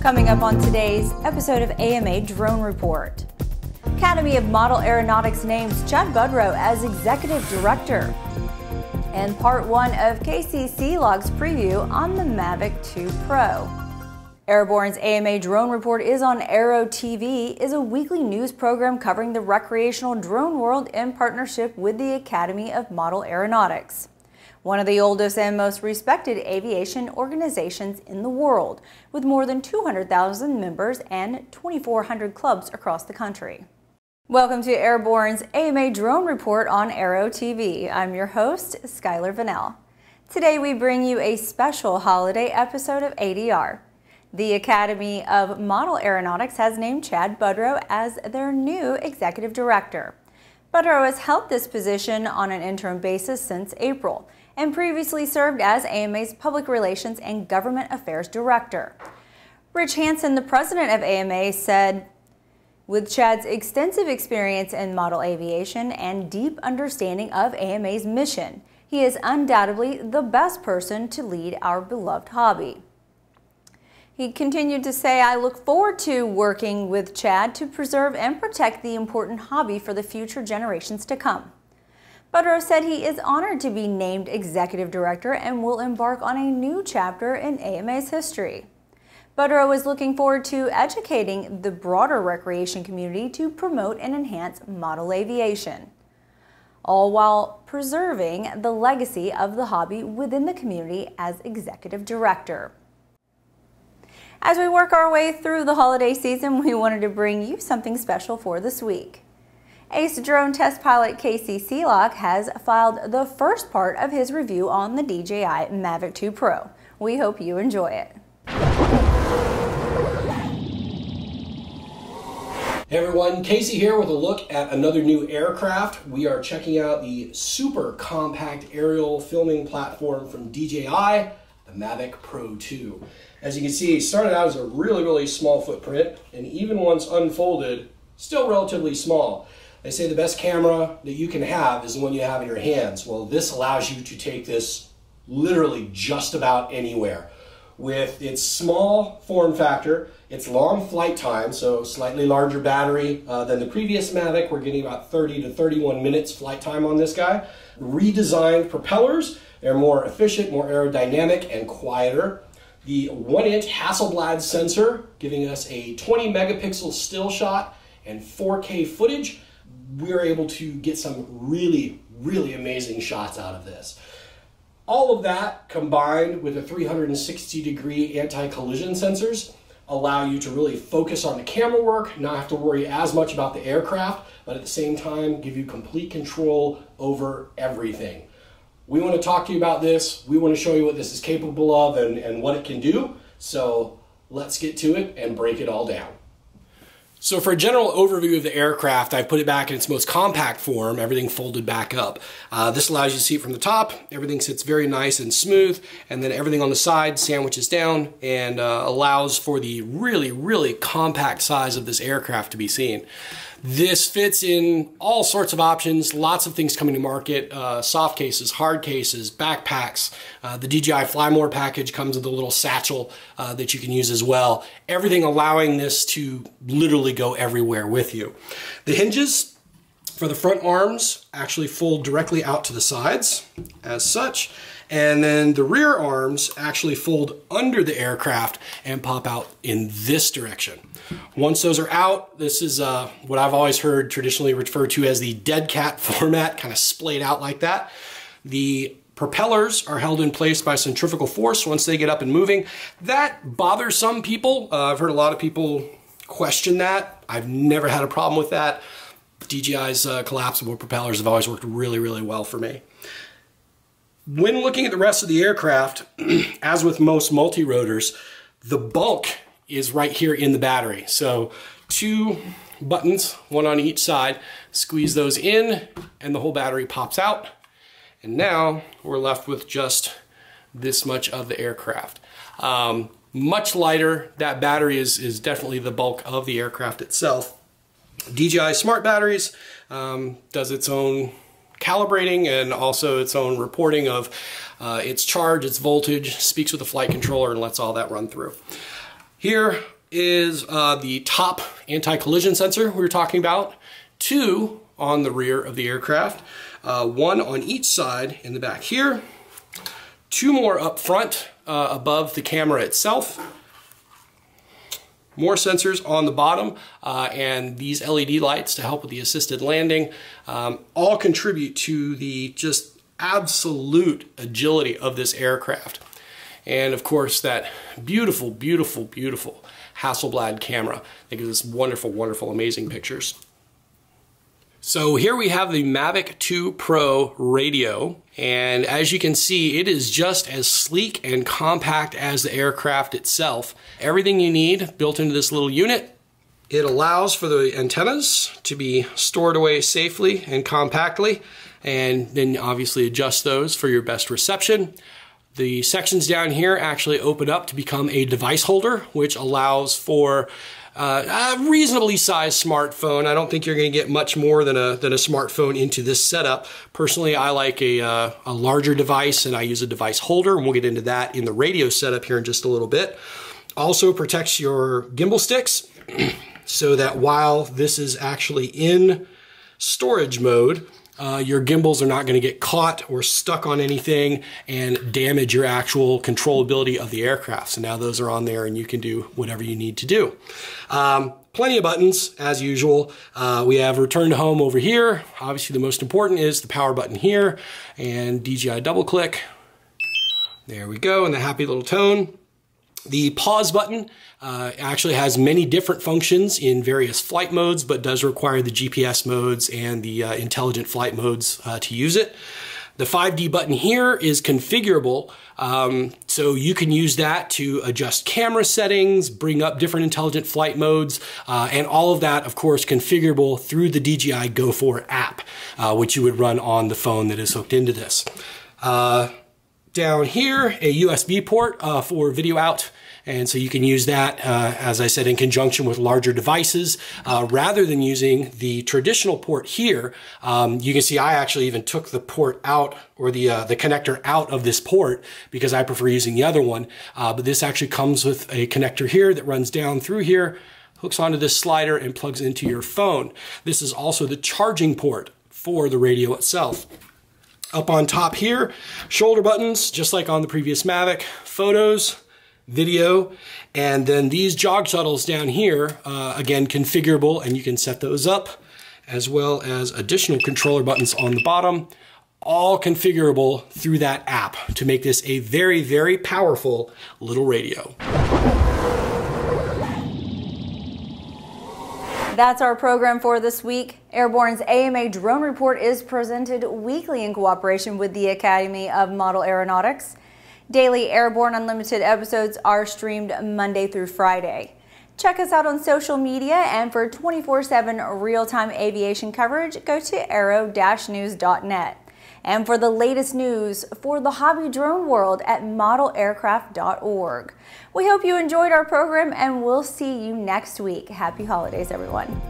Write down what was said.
Coming up on today's episode of AMA Drone Report. Academy of Model Aeronautics names Chad Budreau as Executive Director. And part one of KC Sealock's preview on the Mavic 2 Pro. Airborne's AMA Drone Report is on Aero-TV, is a weekly news program covering the recreational drone world in partnership with the Academy of Model Aeronautics, one of the oldest and most respected aviation organizations in the world, with more than 200,000 members and 2,400 clubs across the country. Welcome to Airborne's AMA Drone Report on Aero-TV. I'm your host, Skylar Vanell. Today we bring you a special holiday episode of ADR. The Academy of Model Aeronautics has named Chad Budreau as their new Executive Director. Budreau has held this position on an interim basis since April and previously served as AMA's Public Relations and Government Affairs Director. Rich Hanson, the president of AMA, said, "With Chad's extensive experience in model aviation and deep understanding of AMA's mission, he is undoubtedly the best person to lead our beloved hobby." He continued to say, "I look forward to working with Chad to preserve and protect the important hobby for the future generations to come." Budreau said he is honored to be named Executive Director and will embark on a new chapter in AMA's history. Budreau is looking forward to educating the broader recreation community to promote and enhance model aviation, all while preserving the legacy of the hobby within the community as Executive Director. As we work our way through the holiday season, we wanted to bring you something special for this week. Ace drone test pilot KC Sealock has filed the first part of his review on the DJI Mavic 2 Pro. We hope you enjoy it. Hey everyone, Casey here with a look at another new aircraft. We are checking out the super compact aerial filming platform from DJI, the Mavic Pro 2. As you can see, it started out as a really small footprint, and even once unfolded, still relatively small. They say the best camera that you can have is the one you have in your hands. Well, this allows you to take this literally just about anywhere. With its small form factor, its long flight time, so slightly larger battery than the previous Mavic, we're getting about 30 to 31 minutes flight time on this guy. Redesigned propellers, they're more efficient, more aerodynamic, and quieter. The 1-inch Hasselblad sensor, giving us a 20 megapixel still shot and 4K footage. We're able to get some really amazing shots out of this. All of that combined with the 360-degree anti-collision sensors allow you to really focus on the camera work, not have to worry as much about the aircraft, but at the same time give you complete control over everything. We want to talk to you about this. We want to show you what this is capable of and what it can do. So let's get to it and break it all down. So for a general overview of the aircraft, I've put it back in its most compact form, everything folded back up. This allows you to see it from the top. Everything sits very nice and smooth, and then everything on the side sandwiches down and allows for the really compact size of this aircraft to be seen. This fits in all sorts of options, lots of things coming to market, soft cases, hard cases, backpacks. The DJI Fly More package comes with a little satchel that you can use as well. Everything allowing this to literally go everywhere with you. The hinges for the front arms actually fold directly out to the sides as such. And then the rear arms actually fold under the aircraft and pop out in this direction. Once those are out, this is what I've always heard traditionally referred to as the dead cat format, kind of splayed out like that. The propellers are held in place by centrifugal force once they get up and moving. That bothers some people. I've heard a lot of people question that. I've never had a problem with that. DJI's collapsible propellers have always worked really well for me. When looking at the rest of the aircraft, as with most multi-rotors, the bulk is right here in the battery. So 2 buttons, one on each side, squeeze those in and the whole battery pops out. And now we're left with just this much of the aircraft. Much lighter. That battery is definitely the bulk of the aircraft itself. DJI Smart Batteries does its own calibrating and also its own reporting of its charge, its voltage, speaks with the flight controller and lets all that run through. Here is the top anti-collision sensor we were talking about. 2 on the rear of the aircraft, 1 on each side in the back here, 2 more up front above the camera itself, more sensors on the bottom, and these LED lights to help with the assisted landing all contribute to the just absolute agility of this aircraft. And of course that beautiful, beautiful, beautiful Hasselblad camera that gives us wonderful, wonderful, amazing pictures. So here we have the Mavic 2 Pro radio, and as you can see, it is just as sleek and compact as the aircraft itself. Everything you need built into this little unit. It allows for the antennas to be stored away safely and compactly, and then obviously adjust those for your best reception. The sections down here actually open up to become a device holder, which allows for a reasonably sized smartphone. I don't think you're going to get much more than a smartphone into this setup. Personally, I like a larger device, and I use a device holder, and we'll get into that in the radio setup here in just a little bit. Also protects your gimbal sticks so that while this is actually in storage mode, your gimbals are not going to get caught or stuck on anything and damage your actual controllability of the aircraft. So now those are on there and you can do whatever you need to do. Plenty of buttons as usual. We have return to home over here. Obviously the most important is the power button here, and DJI double click. There we go, and the happy little tone. The pause button actually has many different functions in various flight modes, but does require the GPS modes and the intelligent flight modes to use it. The 5D button here is configurable, so you can use that to adjust camera settings, bring up different intelligent flight modes, and all of that, of course, configurable through the DJI Go 4 app, which you would run on the phone that is hooked into this. Down here, a USB port for video out, and so you can use that, as I said, in conjunction with larger devices. Rather than using the traditional port here, you can see I actually even took the port out, or the connector out of this port, because I prefer using the other one. But this actually comes with a connector here that runs down through here, hooks onto this slider, and plugs into your phone. This is also the charging port for the radio itself. Up on top here, shoulder buttons, just like on the previous Mavic, photos, video, and then these jog shuttles down here, again, configurable, and you can set those up, as well as additional controller buttons on the bottom, all configurable through that app to make this a very, very powerful little radio. That's our program for this week. Airborne's AMA Drone Report is presented weekly in cooperation with the Academy of Model Aeronautics. Daily Airborne Unlimited episodes are streamed Monday through Friday. Check us out on social media, and for 24/7 real-time aviation coverage, go to aero-news.net. And for the latest news for the hobby drone world at modelaircraft.org. We hope you enjoyed our program, and we'll see you next week. Happy holidays, everyone.